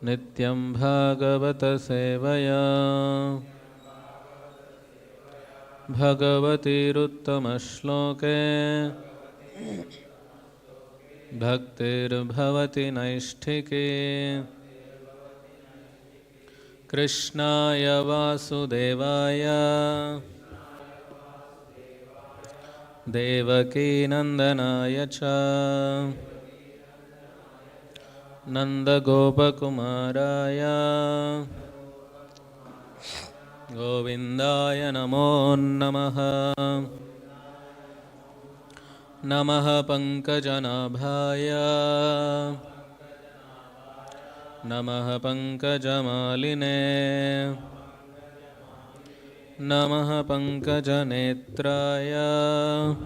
Nityam Bhagavata Sevaya Bhagavati Ruttama Shloke Bhaktir Bhavati Naishtike Krishnaya Vasudevaya Devaki Nandanaya Cha Nanda Gopakumaraya Govindaya Namo Namaha Namaha Pankajanabhaya Namaha Pankajamaline Namaha Pankajanetraya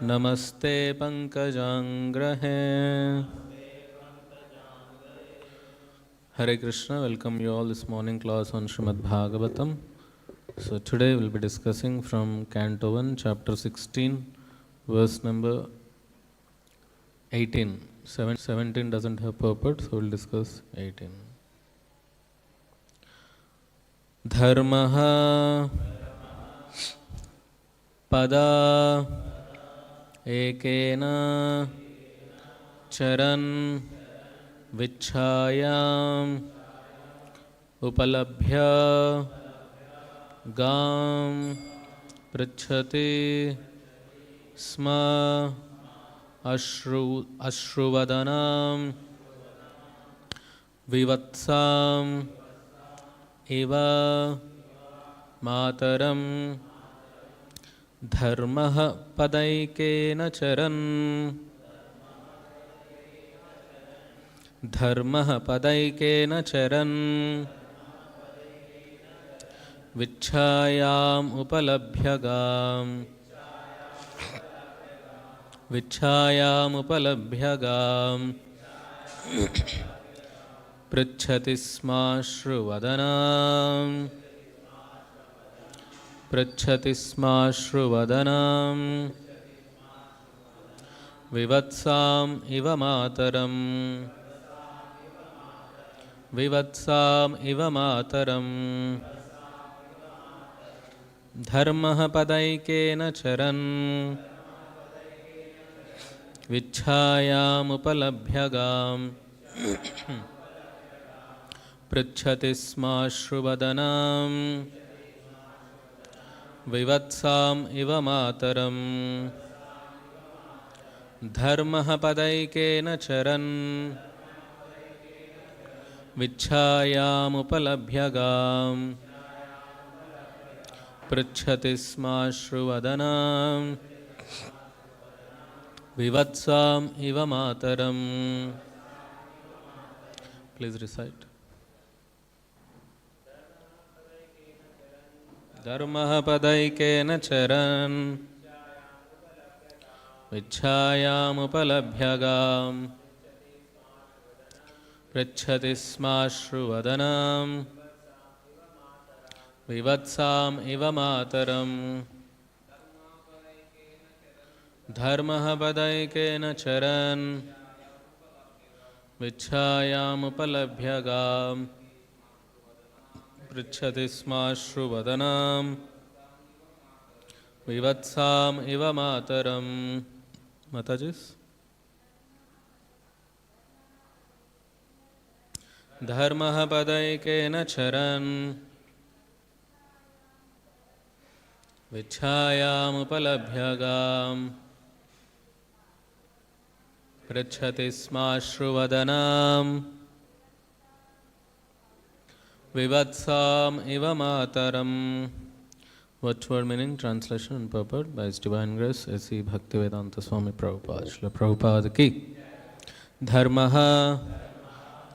Namaste Pankajangrahe. Hare Krishna, welcome you all this morning class on Śrīmad-Bhāgavatam. So today we'll be discussing from Canto 1, Chapter 16, verse number 18. 17 doesn't have purport, so we'll discuss 18. Dharmaha pada ekena charan vichhayam upalabhya gam pritchati sma ashruvadanam vivatsam iva mataram dharmah padaikena charan dharmah padaikena charan vichhayam upalabhyagam pritchati sma shruvadanam vivatsam iva mataram dharmah padaikena charan vichhayam upalabhyagam pritchati sma shruvadanam vivatsam iva mataram dharmah padaikena charan vichhayam upalabhyagam pritchati sma shruvadanam vivatsam iva mataram. Please recite. Dharmah padaikena charan vichhayam upalabhyagam pritchati sma shruvadanam vivatsam iva mataram. Dharmah padaikena charan vichhayam upalabhyagam pritchati sma shruvadanam vivatsam iva mataram. Matajis. Dharmah padaikena charan vichhayam upalabhyagam pritchati sma shruvadanam vivatsam iva mataram. Word meaning, translation and purport by His Divine Grace A.C. Bhaktivedanta Swami Prabhupada. Srila Prabhupada ki. Dharmaha,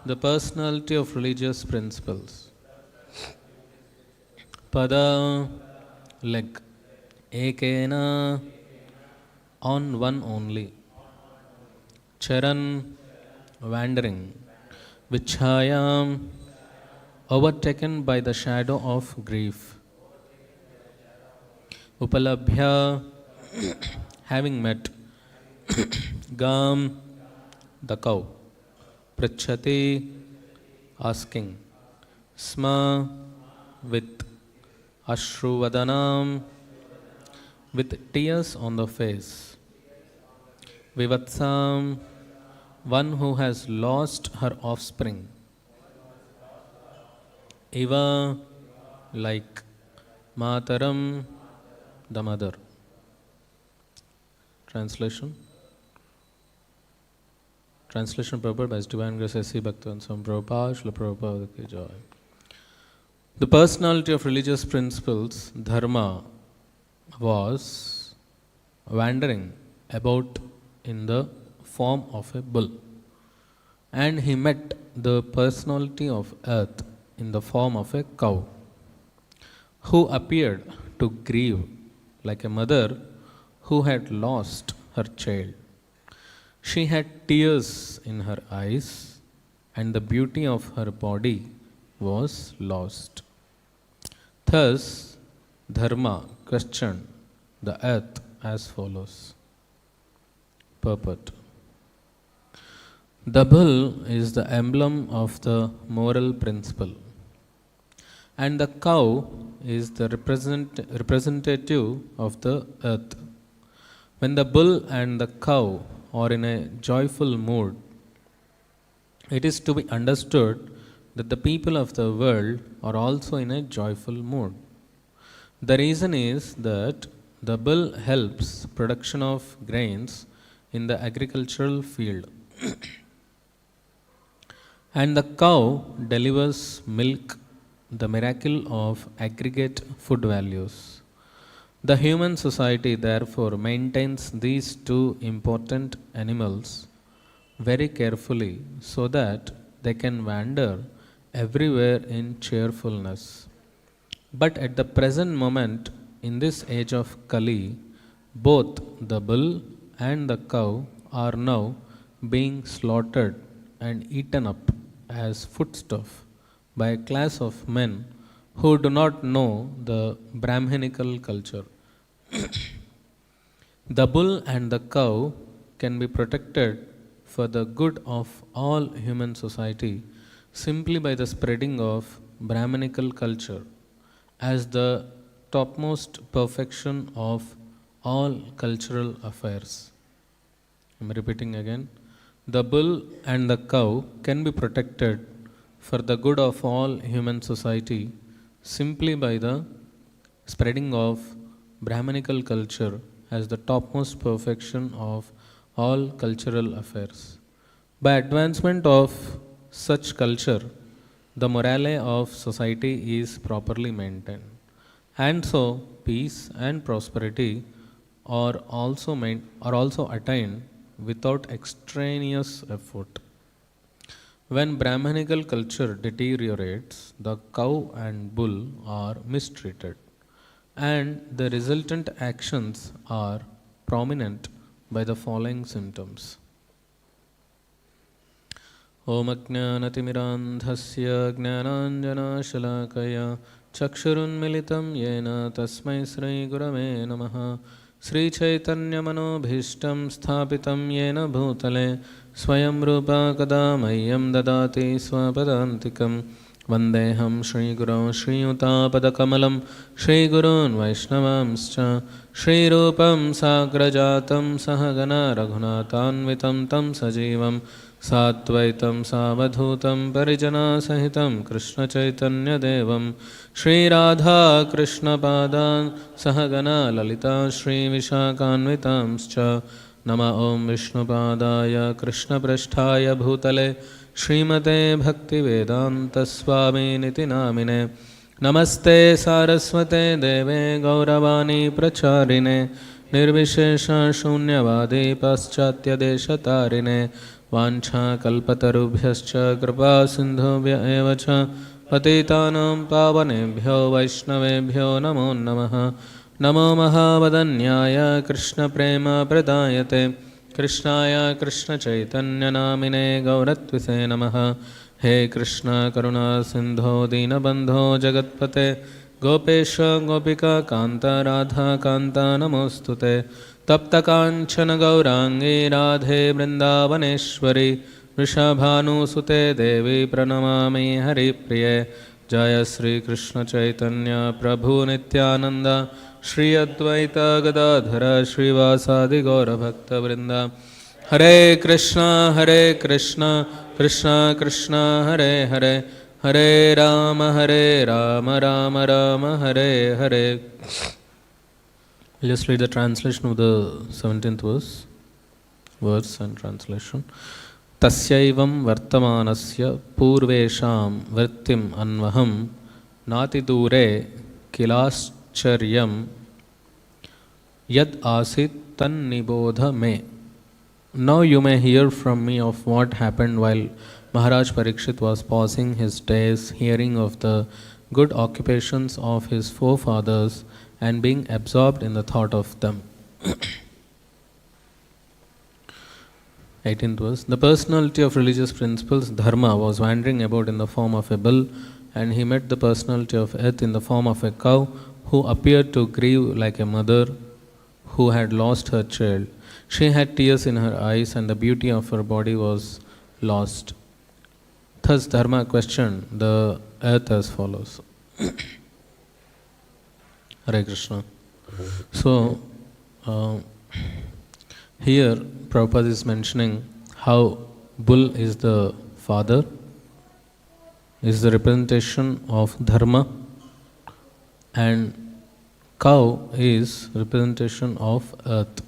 the personality of religious principles. Pada, leg. Ekena, on one only. Charan, wandering. Vichhayam, overtaken by the shadow of grief. Upalabhya, having met. Gam, the cow. Pritchati, asking. Sma, with Ashruvadanam, with tears on the face. Vivatsam, one who has lost her offspring. Iva, like Mataram, the mother. Translation. Translation purport by His Divine Grace A.C. Bhaktivedanta Swami Prabhupada, Srila Prabhupada Ki Jai. The personality of religious principles, dharma, was wandering about in the form of a bull. And he met the personality of earth in the form of a cow, who appeared to grieve like a mother who had lost her child. She had tears in her eyes, and the beauty of her body was lost. Thus, Dharma questioned the earth as follows. Purport. The bull is the emblem of the moral principle, and the cow is the representative of the earth. When the bull and the cow are in a joyful mood, it is to be understood that the people of the world are also in a joyful mood. The reason is that the bull helps production of grains in the agricultural field, and the cow delivers milk, the miracle of aggregate food values. The human society therefore maintains these two important animals very carefully so that they can wander everywhere in cheerfulness. But at the present moment, in this age of Kali, both the bull and the cow are now being slaughtered and eaten up as foodstuff by a class of men who do not know the Brahminical culture. The bull and the cow can be protected for the good of all human society simply by the spreading of Brahminical culture as the topmost perfection of all cultural affairs. I am repeating again. The bull and the cow can be protected for the good of all human society simply by the spreading of Brahminical culture as the topmost perfection of all cultural affairs. By advancement of such culture, the morale of society is properly maintained, and so peace and prosperity are also attained without extraneous effort. When Brahminical culture deteriorates, the cow and bull are mistreated, and the resultant actions are prominent by the following symptoms. Om Ajnanatimidandhasya Jnananjanashalakaya Chakshurunmilitam Yena Tasmai Sri Gurave Namaha Sri Chaitanya Manobhishtam Sthapitam Yena Bhutale Swayam Rupa Kadamayyam Dadati Swapadantikam Vandeham Shri Guru Shri Utapadakamalam Shri Gurun Vaishnavamscha Shri Rupam Sagrajatam Sahagana Raghunatanvitam Tam Sajivam Satvaitam Savadhutam Parijana Sahitam Krishna Chaitanya Devam Shri Radha Krishna Padan Sahagana Lalita Shri Vishakanvitamscha Nama Om Vishnupadaya Krishna Prasthaya Bhutale Śrīmate Bhaktivedanta Swami Niti Namine Namaste Saraswate Deve Gauravani Pracharine Nirvishesha Shunyavadi Paschatya Deshatarine Vancha Kalpatarubhyascha Kripa Sindhubhya Evacha Patitanam Pavanebhyo Vaishnavebhyo Namo Namaha Namo Mahavadanyaya Krishna Prema Pradayate Krishnaya Krishna Chaitanya Namine Gauratvise Namaha He Krishna Karuna Sindho Dinabandho Jagatpate Gopesha Gopika Kanta Radha Kanta Namostute Tapta Kanchana Gaurangi Radhe Vrindavaneshwari Vrishabhanusute Devi Pranamami Haripriye Jaya Sri Krishna Chaitanya Prabhu Nityananda Shri Advaita Gadadhara Shri Vasadi Gaura Bhakta Vrinda Hare Krishna Krishna Krishna Hare Hare Hare Rama Rama Rama Hare Hare. I'll just read the translation of the 17th verse and translation. Tasyaivam vartamanasya purvesham vrittim anvaham nati dure kilascharyam yad asit tan nibodha me. Now you may hear from me of what happened while Maharaja Pariksit was passing his days hearing of the good occupations of his forefathers and being absorbed in the thought of them. 18th verse. The personality of religious principles, Dharma, was wandering about in the form of a bull, and he met the personality of Earth in the form of a cow, who appeared to grieve like a mother who had lost her child. She had tears in her eyes, and the beauty of her body was lost. Thus Dharma questioned the earth as follows. Hare Krishna. So, here Prabhupada is mentioning how bull is the father, is the representation of Dharma, and cow is representation of earth.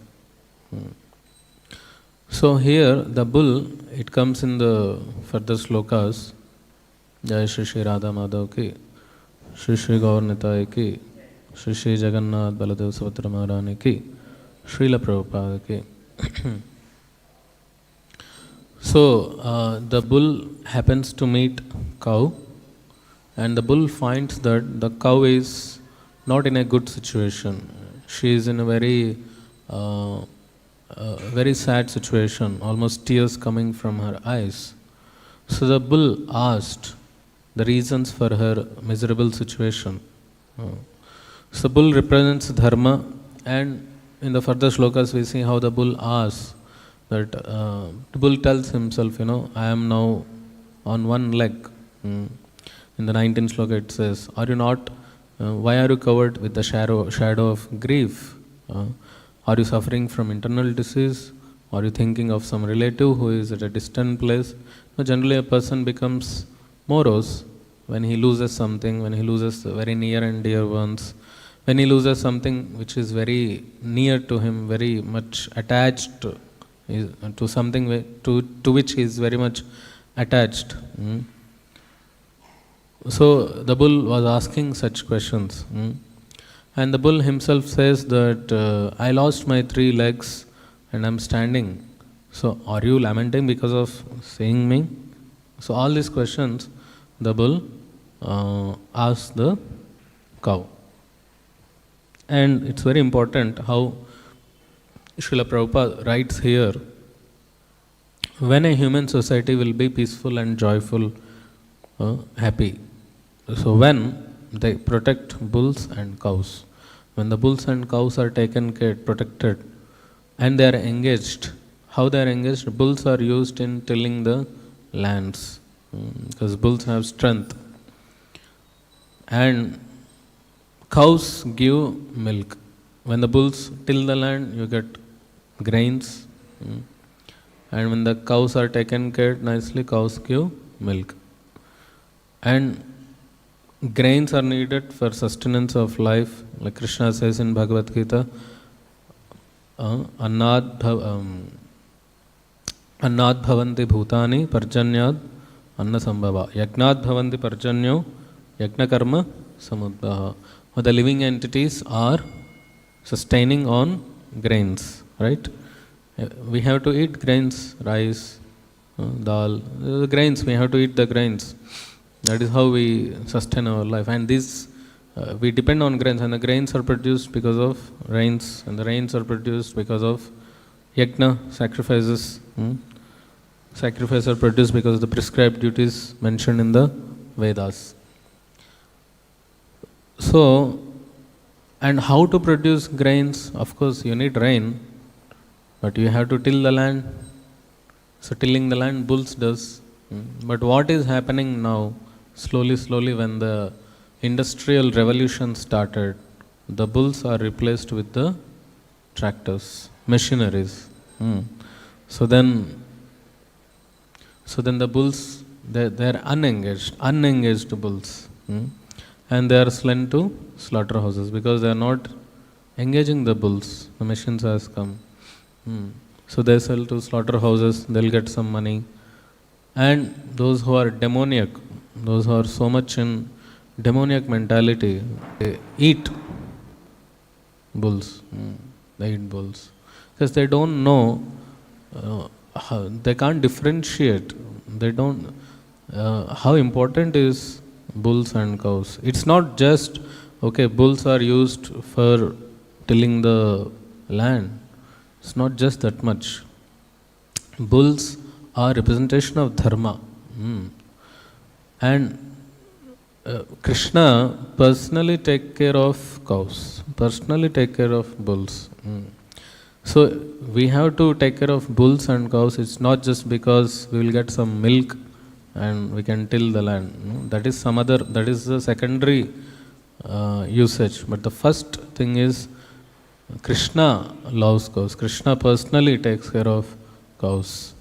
So here the bull, it comes in the further slokas. Jai Shri Shri Radha Madhav ki, Shri Shri Gaur Nitai ki, Shri Shri Jagannath Baladev Subhadra Maharani ki, Srila Prabhupada ki. So the bull happens to meet cow, and the bull finds that the cow is not in a good situation. She is in a very sad situation, almost tears coming from her eyes. So the bull asked the reasons for her miserable situation. So bull represents Dharma, and in the further shlokas we see how the bull asks that the bull tells himself, I am now on one leg. In the 19th shloka it says, are you not, why are you covered with the shadow of grief? Are you suffering from internal disease? Are you thinking of some relative who is at a distant place? Generally a person becomes morose when he loses something, when he loses very near and dear ones, when he loses something which is very near to him, very much attached to something to which he is very much attached. So the bull was asking such questions. And the bull himself says that I lost my 3 legs and I am standing. So are you lamenting because of seeing me? So all these questions the bull asked the cow. And it's very important how Srila Prabhupada writes here, when a human society will be peaceful and joyful, happy. So when they protect bulls and cows. When the bulls and cows are taken care, protected, and they are engaged. How they are engaged? Bulls are used in tilling the lands, because bulls have strength. And cows give milk. When the bulls till the land, you get grains. And when the cows are taken care nicely, cows give milk. And grains are needed for sustenance of life, like Krishna says in Bhagavad Gita, Annad bhavanti bhutani parjanyad anna sambhava. Yagnad bhavanti parjanyo yagna karma samudbhaha. The living entities are sustaining on grains, right? We have to eat grains, rice, dal, the grains, we have to eat the grains. That is how we sustain our life. And this, we depend on grains, and the grains are produced because of rains, and the rains are produced because of yajna, sacrifices. Sacrifices are produced because of the prescribed duties mentioned in the Vedas. So, and how to produce grains? Of course, you need rain, but you have to till the land. So tilling the land, bulls does. But what is happening now, slowly, when the industrial revolution started, the bulls are replaced with the tractors, machineries. So then the bulls, they're unengaged bulls. And they are sent to slaughterhouses because they are not engaging the bulls. The machines has come. So they sell to slaughterhouses, they'll get some money. And those who are demoniac, those who are so much in demoniac mentality, they eat bulls. They eat bulls. Because they don't know, they can't differentiate. They don't, how important is bulls and cows. It's not just, okay, bulls are used for tilling the land. It's not just that much. Bulls are representation of dharma. And Krishna personally take care of cows, personally take care of bulls. So we have to take care of bulls and cows. It's not just because we will get some milk and we can till the land. That is that is the secondary usage. But the first thing is Krishna loves cows. Krishna personally takes care of cows.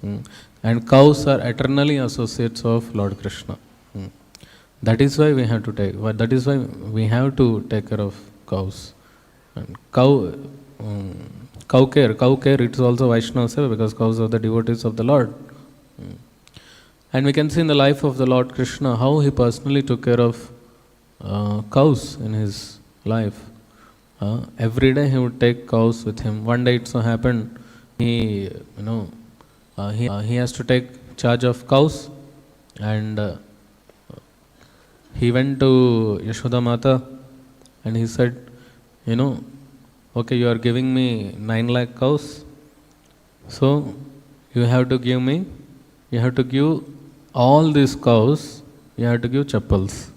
And cows are eternally associates of Lord Krishna. That is why we have to take care of cows. And cow care, it is also Vaishnava Seva because cows are the devotees of the Lord. And we can see in the life of the Lord Krishna how he personally took care of cows in his life. Every day he would take cows with him. One day it so happened he has to take charge of cows, and he went to Yashoda Mata and he said, okay, you are giving me 9 lakh cows, so you have to give all these cows, you have to give chappals.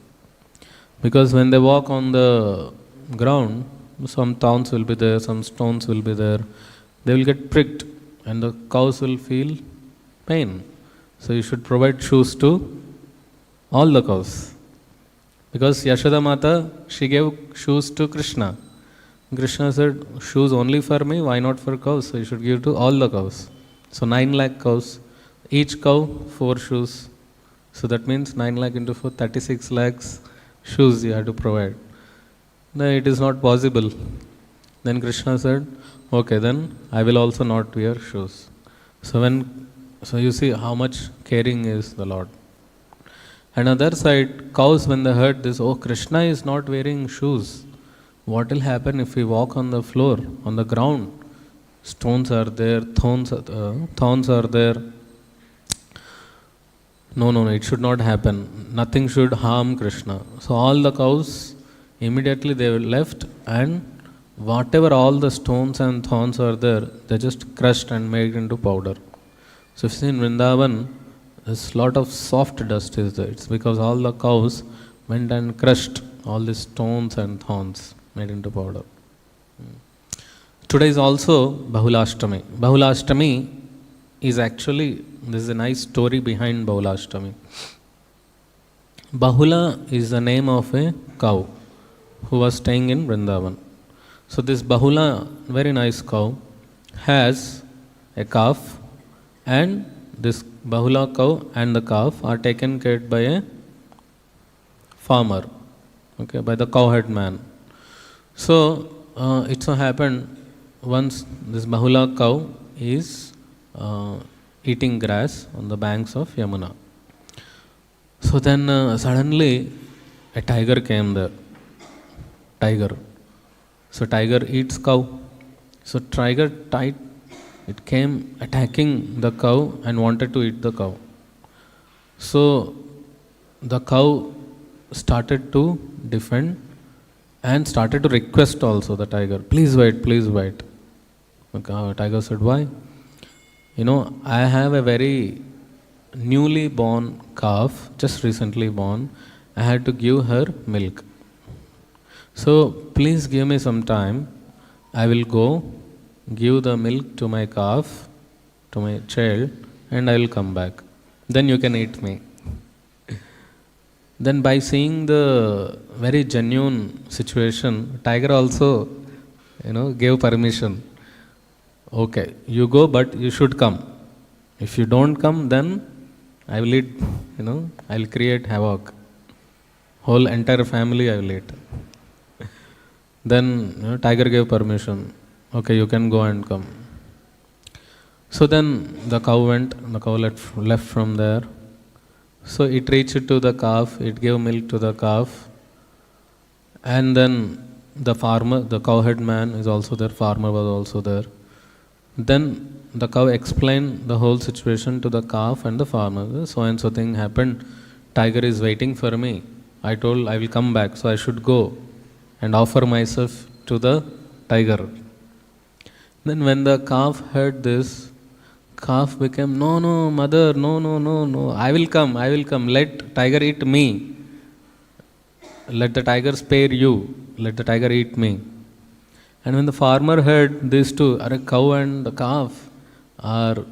Because when they walk on the ground, some thorns will be there, some stones will be there, they will get pricked and the cows will feel pain. So you should provide shoes to all the cows. Because Yashoda Mata, she gave shoes to Krishna. Krishna said, shoes only for me, why not for cows? So you should give to all the cows. So 9 lakh cows, each cow 4 shoes. So that means 9 lakh into 4, 36 lakhs shoes you have to provide. No, it is not possible. Then Krishna said, okay, then I will also not wear shoes. So you see how much caring is the Lord. And on the other side, cows, when they heard this, oh, Krishna is not wearing shoes. What will happen if we walk on the floor, on the ground? Stones are there, thorns are there. No, it should not happen. Nothing should harm Krishna. So all the cows, immediately they were left, and whatever all the stones and thorns are there, they just crushed and made into powder. So if you see in Vrindavan, there's a lot of soft dust is there. It's because all the cows went and crushed all these stones and thorns made into powder. Today is also Bahulashtami. Bahulashtami is actually, there is a nice story behind Bahulashtami. Bahula is the name of a cow who was staying in Vrindavan. So this Bahula, very nice cow, has a calf, and this Bahula cow and the calf are taken care of by a farmer, okay, by the cowherd man. So it so happened once this Bahula cow is eating grass on the banks of Yamuna. So then suddenly a tiger came there. So tiger eats cow. So tiger it came attacking the cow and wanted to eat the cow. So the cow started to defend and started to request also the tiger, please wait. The tiger said, why? I have a very newly born calf, just recently born. I had to give her milk. So please give me some time. I will go give the milk to my calf, to my child, and I will come back. Then you can eat me. Then by seeing the very genuine situation, tiger also, gave permission. Okay, you go, but you should come. If you don't come, then I will eat, I will create havoc. Whole entire family I will eat. Then tiger gave permission. Okay, you can go and come. So then the cow went, the cow left from there. So it reached to the calf, it gave milk to the calf. And then the farmer, the cowhead man is also there, farmer was also there. Then the cow explained the whole situation to the calf and the farmer. So and so thing happened. Tiger is waiting for me. I told I will come back, so I should go and offer myself to the tiger. Then when the calf heard this, calf became, no, mother, no, I will come, let tiger eat me. Let the tiger spare you, let the tiger eat me. And when the farmer heard these two, a cow and the calf are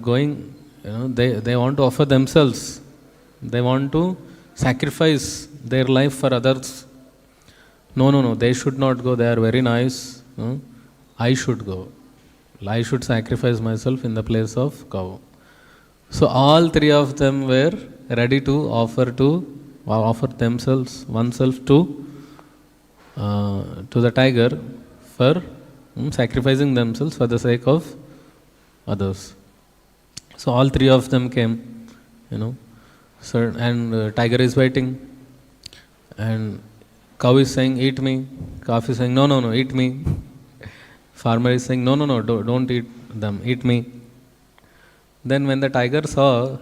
going, they want to offer themselves. They want to sacrifice their life for others. No, they should not go, they are very nice. I should go. I should sacrifice myself in the place of cow. So all three of them were ready to offer themselves, oneself to the tiger for sacrificing themselves for the sake of others. So all three of them came, So, and tiger is waiting, and cow is saying, eat me. Calf is saying, no, eat me. Farmer is saying, no, don't eat them, eat me. Then when the tiger saw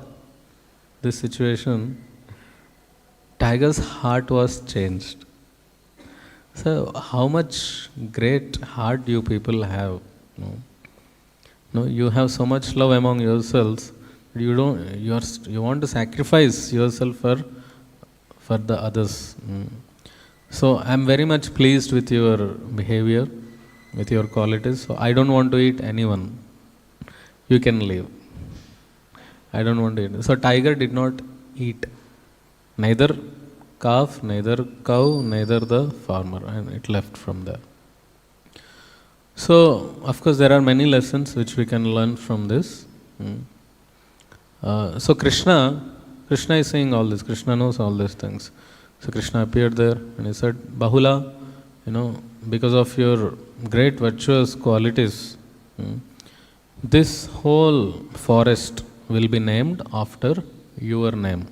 this situation, tiger's heart was changed. So how much great heart you people have. You have so much love among yourselves. You want to sacrifice yourself for the others. So I am very much pleased with your behavior, with your qualities. So I don't want to eat anyone. You can leave. I don't want to eat. So tiger did not eat neither calf, neither cow, neither the farmer, and it left from there. So of course there are many lessons which we can learn from this. So Krishna is saying all this. Krishna knows all these things. So Krishna appeared there and he said, Bahula, because of your great virtuous qualities, this whole forest will be named after your name.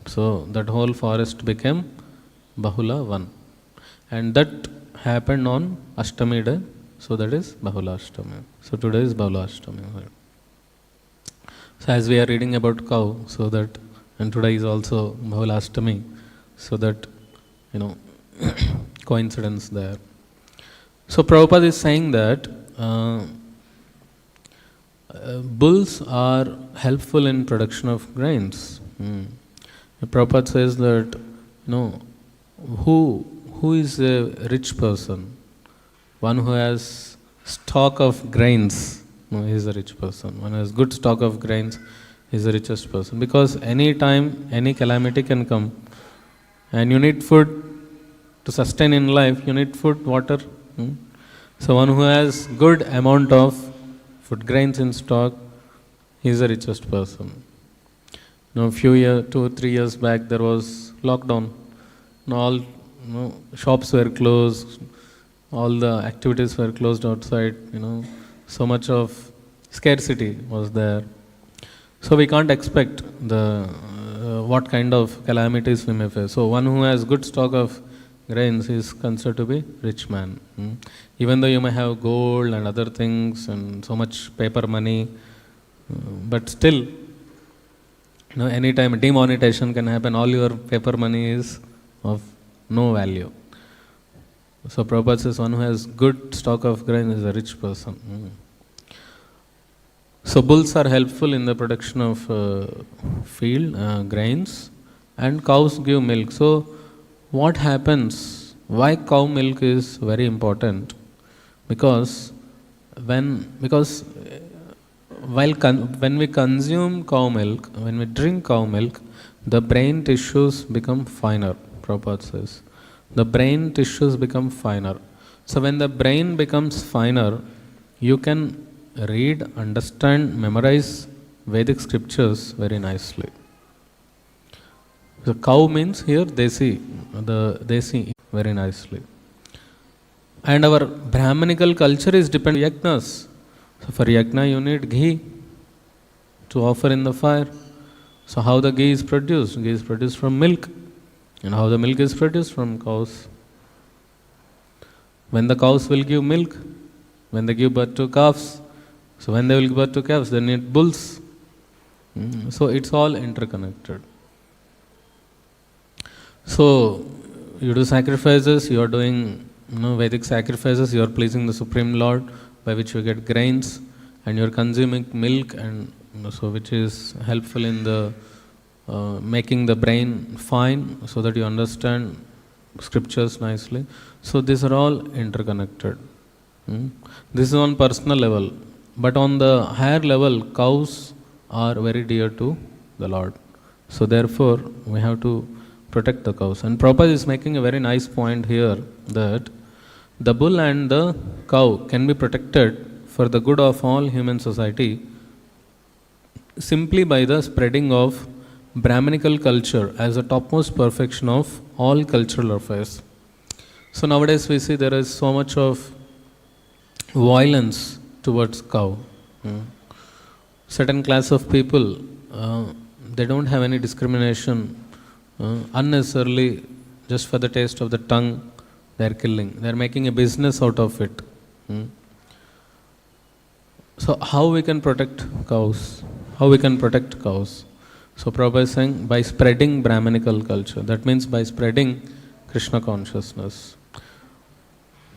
So that whole forest became Bahula 1. And that happened on Ashtami day. So that is Bahula Ashtami. So today is Bahula Ashtami. So as we are reading about cow, so that, and today is also Bahula Ashtami, so that, coincidence there. So Prabhupada is saying that bulls are helpful in production of grains. Prabhupada says that, who is a rich person? One who has stock of grains, he is a rich person. One who has good stock of grains is the richest person. Because any time, any calamity can come, and you need food to sustain in life, you need food, water. So one who has good amount of food grains in stock, he is the richest person. A few years, 2-3 years back, there was lockdown. All shops were closed, all the activities were closed outside. So much of scarcity was there. So we can't expect what kind of calamities we may face. So one who has good stock of grains is considered to be rich man. Even though you may have gold and other things and so much paper money, but still, anytime demonetization can happen, all your paper money is of no value. So Prabhupada says one who has good stock of grain is a rich person. So bulls are helpful in the production of grains, and cows give milk. So what happens? Why cow milk is very important? Because when we consume cow milk, when we drink cow milk, the brain tissues become finer, Prabhupada says. The brain tissues become finer. So when the brain becomes finer, you can read, understand, memorize Vedic scriptures very nicely. The cow means here desi, the desi very nicely. And our Brahmanical culture is dependent on yajnas. So for yajna you need ghee to offer in the fire. So how the ghee is produced? Ghee is produced from milk. And how the milk is produced? From cows. When the cows will give milk, when they give birth to calves, so when they will give birth to calves, they need bulls. So it's all interconnected. So you do sacrifices, you are doing Vedic sacrifices, you are pleasing the Supreme Lord, by which you get grains, and you are consuming milk, and so which is helpful in the making the brain fine, so that you understand scriptures nicely. So these are all interconnected. This is on personal level, but on the higher level, cows are very dear to the Lord. So therefore, we have to protect the cows. And Prabhupada is making a very nice point here, that the bull and the cow can be protected for the good of all human society simply by the spreading of Brahmanical culture as the topmost perfection of all cultural affairs. So nowadays we see there is so much of violence towards cow. Certain class of people, they don't have any discrimination. Unnecessarily, just for the taste of the tongue, they are killing. They are making a business out of it. So how we can protect cows? How we can protect cows? So Prabhupada is saying, by spreading Brahmanical culture. That means by spreading Krishna consciousness.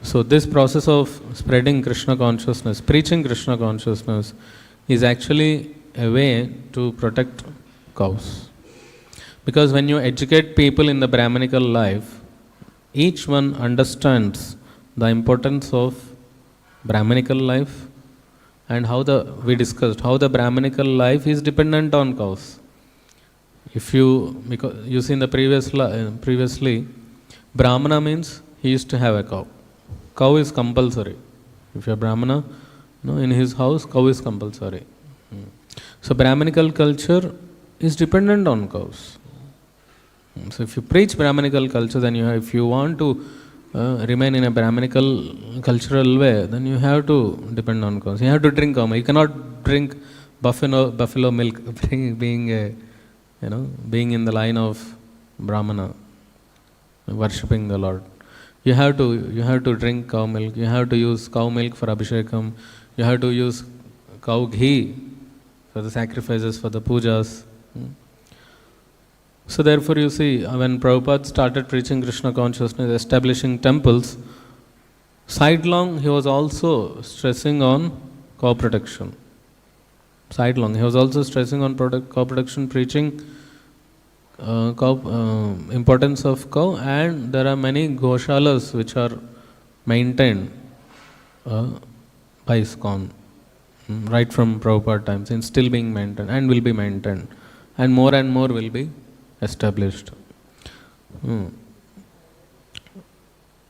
So this process of spreading Krishna consciousness, preaching Krishna consciousness, is actually a way to protect cows. Because when you educate people in the Brahmanical life, each one understands the importance of Brahmanical life, and we discussed how the Brahmanical life is dependent on cows. Because you see in the previously, Brahmana means he used to have a cow. Cow is compulsory. If you are Brahmana, in his house, cow is compulsory. So Brahmanical culture is dependent on cows. So if you preach Brahmanical culture, then if you want to remain in a Brahmanical cultural way, then you have to depend on cows. You have to drink cow milk. You cannot drink buffalo milk, being in the line of Brahmana, worshipping the Lord. You have to drink cow milk. You have to use cow milk for abhishekam. You have to use cow ghee for the sacrifices, for the pujas. So therefore you see, when Prabhupada started preaching Krishna consciousness, establishing temples, sidelong he was also stressing on cow protection. Sidelong he was also stressing on cow protection, preaching importance of cow, and there are many goshalas which are maintained by ISKCON, right from Prabhupada times, and still being maintained and will be maintained, and more will be established.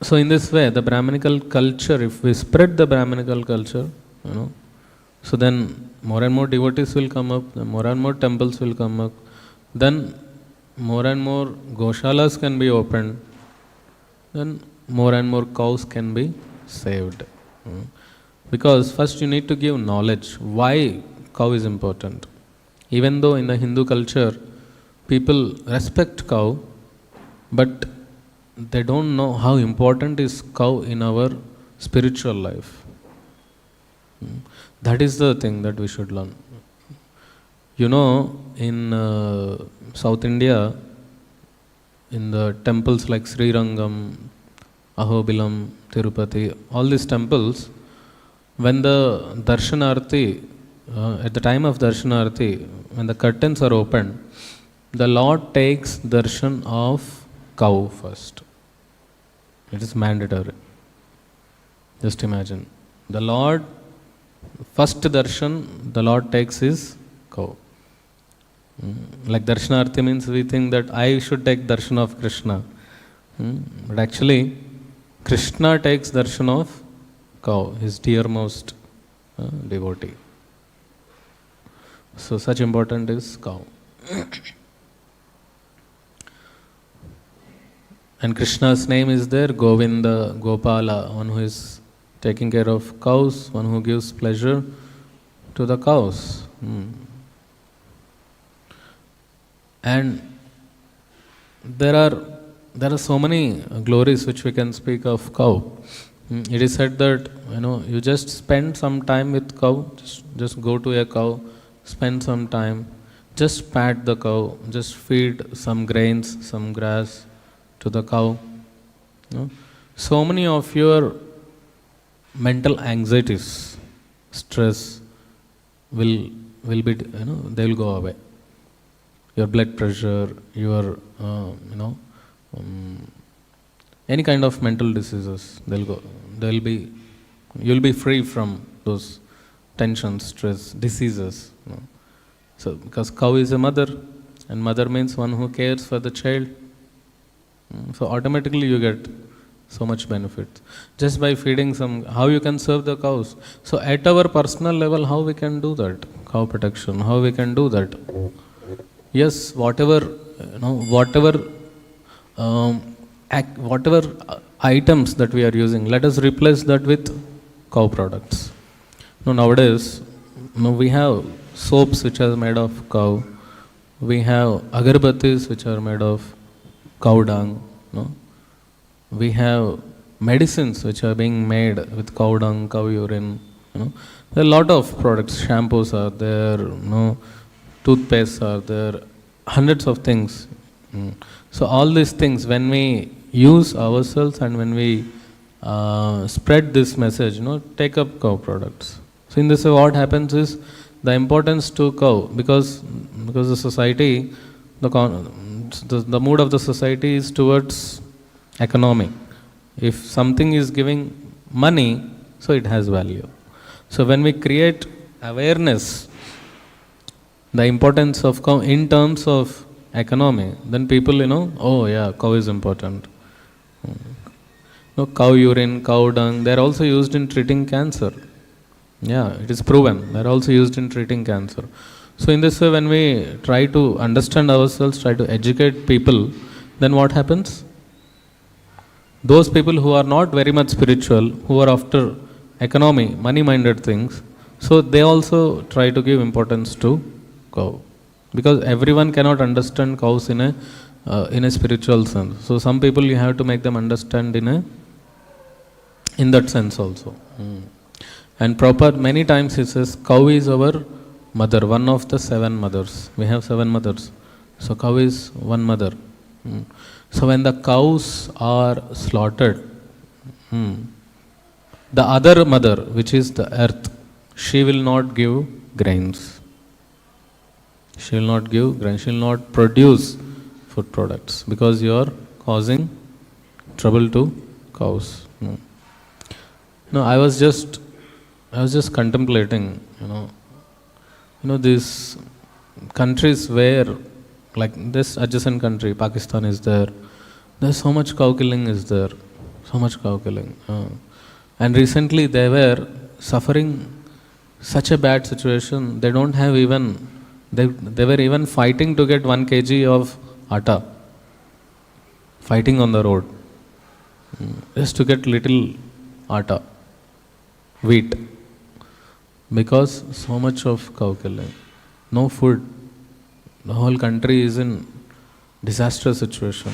So in this way, the Brahmanical culture, if we spread the Brahmanical culture, so then more and more devotees will come up, then more and more temples will come up, then more and more goshalas can be opened, then more and more cows can be saved. Because first you need to give knowledge why cow is important. Even though in the Hindu culture people respect cow, but they don't know how important is cow in our spiritual life. That is the thing that we should learn. In South India, in the temples like Srirangam, Ahobilam, Tirupati, all these temples, when the Darshanarti, at the time of Darshanarti, when the curtains are opened, the Lord takes darshan of cow first. It is mandatory. Just imagine. The Lord first darshan the Lord takes is cow. Like darshanarthi means we think that I should take darshan of Krishna. But actually, Krishna takes darshan of cow, his dearmost devotee. So such important is cow. And Krishna's name is there, Govinda, Gopala, one who is taking care of cows, one who gives pleasure to the cows. And there are so many glories which we can speak of cow. It is said that you just spend some time with cow, just go to a cow, spend some time, just pat the cow, just feed some grains, some grass to the cow. So many of your mental anxieties, stress will be they will go away. Your blood pressure, your any kind of mental diseases, you'll be free from those tensions, stress, diseases. So because cow is a mother, and mother means one who cares for the child. So automatically you get so much benefit just by feeding some. How you can serve the cows? So at our personal level, how we can do that? Cow protection. How we can do that? Yes, whatever items that we are using, let us replace that with cow products. Nowadays, we have soaps which are made of cow. We have agarbattis which are made of cow dung. We have medicines which are being made with cow dung, cow urine. There are a lot of products. Shampoos are there. Toothpastes are there. Hundreds of things. So all these things, when we use ourselves and when we spread this message, take up cow products. So in this way, what happens is the importance to cow, because the society, the mood of the society is towards economy. If something is giving money, so it has value. So when we create awareness, the importance of cow in terms of economy, then people, oh yeah, cow is important. Cow urine, cow dung, they are also used in treating cancer. Yeah, it is proven. They are also used in treating cancer. So in this way, when we try to understand ourselves, try to educate people, then what happens? Those people who are not very much spiritual, who are after economy, money-minded things, so they also try to give importance to cow. Because everyone cannot understand cows in a spiritual sense. So some people you have to make them understand in that sense also. And Prabhupada many times he says, cow is our mother, one of the 7 mothers. We have 7 mothers. So cow is one mother. So when the cows are slaughtered, the other mother, which is the earth, she will not give grains. She will not give grains. She will not produce food products because you are causing trouble to cows. I was just contemplating, these countries where, like this adjacent country, Pakistan is there. There's so much cow killing is there. So much cow killing. And recently they were suffering such a bad situation. They don't have even, they were even fighting to get 1 kg of atta. Fighting on the road. Just to get little atta. Wheat. Because so much of cow killing. No food. The whole country is in disastrous situation.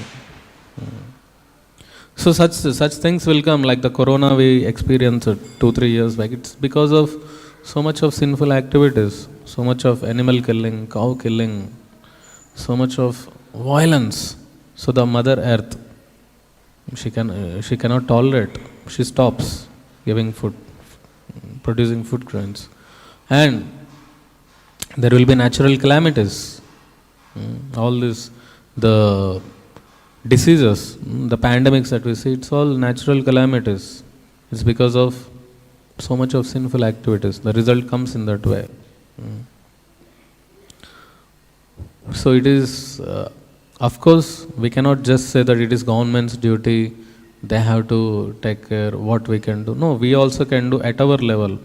So such things will come, like the corona we experienced 2-3 years back. It's because of so much of sinful activities, so much of animal killing, cow killing, so much of violence. So the Mother Earth, she cannot tolerate. She stops giving food, producing food grains, and there will be natural calamities. All this, the diseases, the pandemics that we see, it's all natural calamities. It's because of so much of sinful activities. The result comes in that way. So it is, of course, we cannot just say that it is government's duty, they have to take care, what we can do. No, we also can do at our level.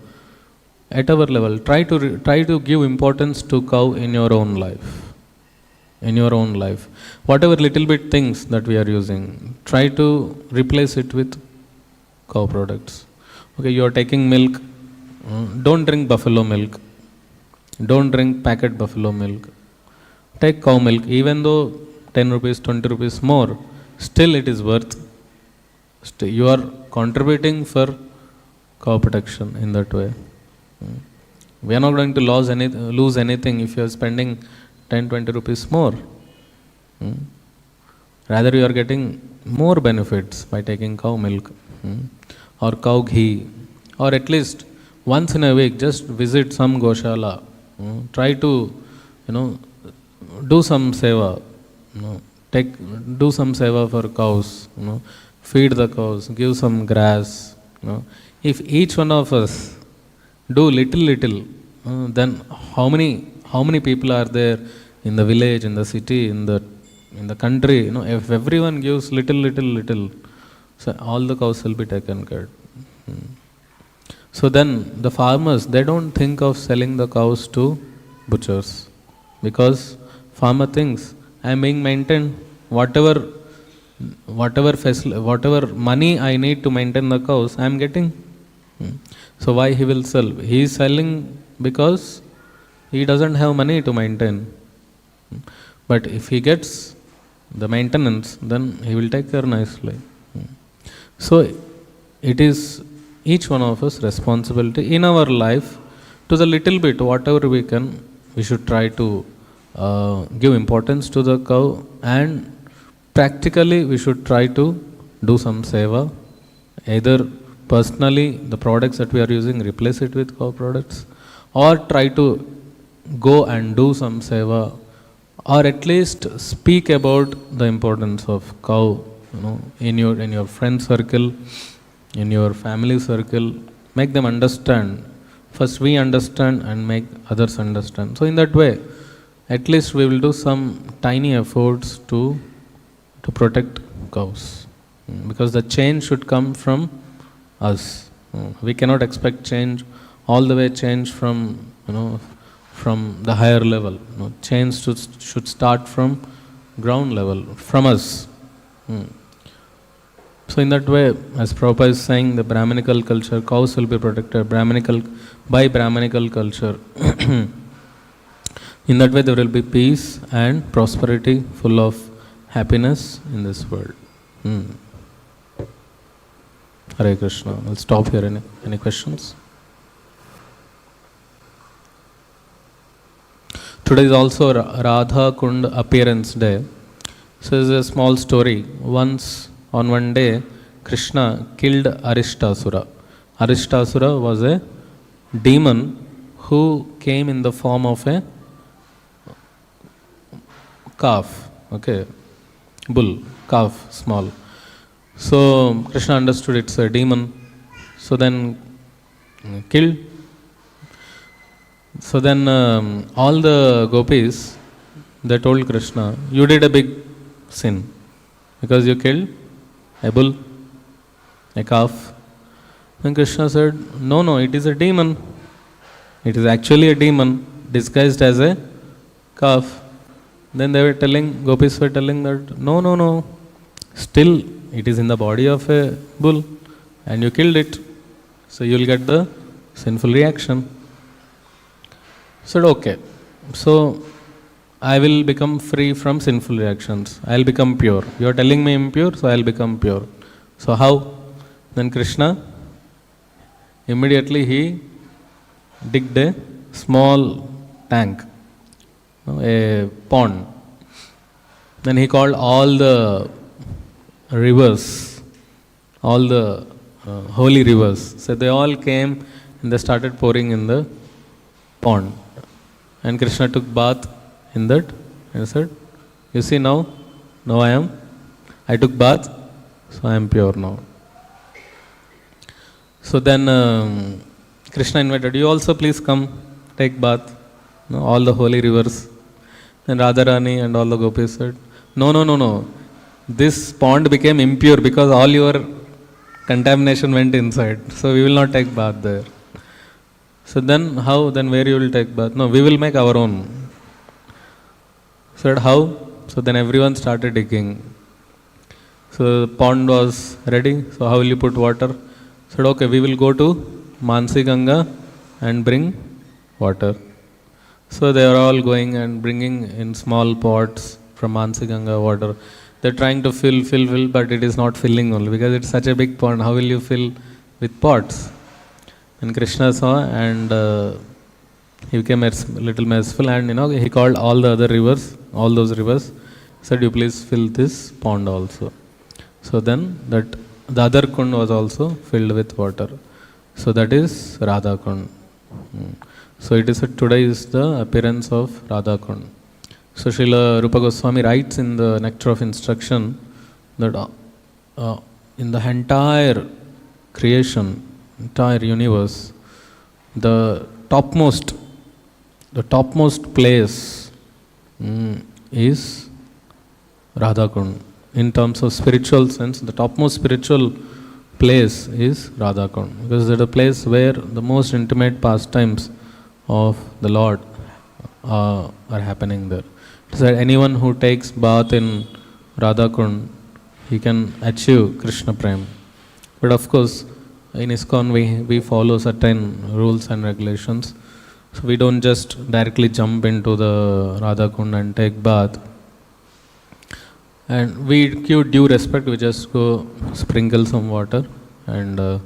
At our level, try to give importance to cow in your own life. In your own life. Whatever little bit things that we are using, try to replace it with cow products. Okay, you are taking milk, don't drink buffalo milk. Don't drink packet buffalo milk. Take cow milk, even though 10 rupees, 20 rupees more, still it is worth. You are contributing for cow protection in that way. We are not going to lose anything if you are spending 10, 20 rupees more. Rather, you are getting more benefits by taking cow milk or cow ghee, or at least once in a week, just visit some Goshala. Try to, do some seva. Do some seva for cows. Feed the cows. Give some grass. If each one of us do little, then how many people are there in the village, in the city, in the country? If everyone gives little, so all the cows will be taken care. So then the farmers, they don't think of selling the cows to butchers, because farmer thinks, I am being maintained, whatever money I need to maintain the cows, I am getting. So why he will sell? He is selling because he doesn't have money to maintain. But if he gets the maintenance, then he will take care nicely. So it is each one of us responsibility in our life, to the little bit, whatever we can, we should try to give importance to the cow, and practically we should try to do some seva, either personally the products that we are using, replace it with cow products, or try to go and do some seva, or at least speak about the importance of cow, in your friend circle, in your family circle. Make them understand. First we understand and make others understand. So in that way, at least we will do some tiny efforts to protect cows, because the change should come from us. We cannot expect change all the way, change from the higher level. Change should start from ground level, from us. So in that way, as Prabhupada is saying, the Brahminical culture, cows will be protected by Brahminical culture. In that way, there will be peace and prosperity, full of happiness in this world. Hare Krishna. I'll stop here. Any questions? Today is also Radha Kund appearance day. So there's a small story. Once on one day, Krishna killed Arishtasura. Arishtasura was a demon who came in the form of a calf, bull, calf, small. So Krishna understood it's a demon. So then killed. So then all the gopis, they told Krishna, you did a big sin because you killed a bull, a calf. Then Krishna said, no, it is a demon. It is actually a demon disguised as a calf. Then gopis were telling that, no, still it is in the body of a bull and you killed it. So you will get the sinful reaction. Said, okay, so I will become free from sinful reactions. I will become pure. You are telling me impure, so I will become pure. So how? Then Krishna, immediately he digged a small tank, a pond. Then he called all the rivers, all the holy rivers. So they all came and they started pouring in the pond. And Krishna took bath in that and said, you see now I took bath, so I am pure now. So then Krishna invited, you also please come take bath. No, all the holy rivers. And Radharani and all the gopis said, no. This pond became impure because all your contamination went inside. So we will not take bath there. So then how? Then where you will take bath? No, we will make our own. Said how? So then everyone started digging. So the pond was ready. So how will you put water? Said okay, we will go to Mansi Ganga and bring water. So they are all going and bringing in small pots from Mansi Ganga water. They're trying to fill, but it is not filling only because it's such a big pond. How will you fill with pots? And Krishna saw and he became a little merciful and he called all the other rivers, all those rivers, said you please fill this pond also. So then that the other kund was also filled with water. So that is Radha Kund. So it is today is the appearance of Radha Kund. So Srila Rupa Goswami writes in the Nectar of Instruction that in the entire creation, entire universe, the topmost place is Radha Kund. In terms of spiritual sense, the topmost spiritual place is Radha Kund, because it is a place where the most intimate pastimes of the Lord are happening there. So anyone who takes bath in Radha Kund, he can achieve Krishna Prem. But of course, in ISKCON we follow certain rules and regulations. So we don't just directly jump into the Radha Kund and take bath. And we give due respect, we just go sprinkle some water and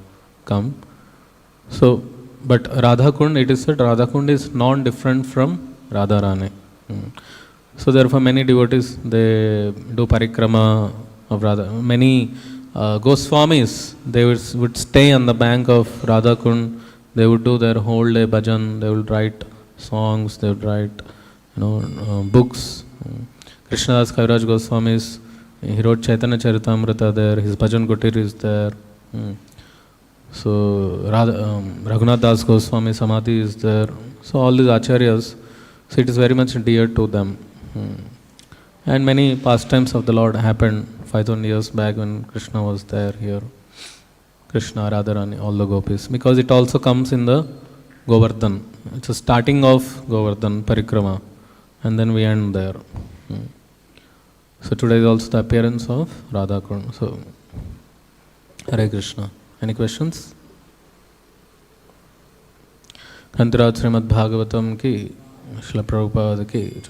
come. So, but Radha Kund, it is said Radha Kund is non-different from Radharani. So therefore many devotees, they do parikrama of Radha. Many Goswamis, they would stay on the bank of Radha Kund. They would do their whole day bhajan. They would write songs. They would write, books. Krishnadas Kaviraj Goswami, he wrote Chaitanya Charitamrita there. His bhajan kutir is there. So Raghunath Das Goswami Samadhi is there. So all these acharyas, so it is very much dear to them. And many pastimes of the Lord happened 5,000 years back when Krishna was there here. Krishna, Radharani, all the gopis. Because it also comes in the Govardhan. It's a starting of Govardhan Parikrama. And then we end there. So today is also the appearance of Radha Kund. So, Hare Krishna. Any questions? Kantiraj Śrīmad-Bhāgavatam ki, Śrīla Prabhupada ki.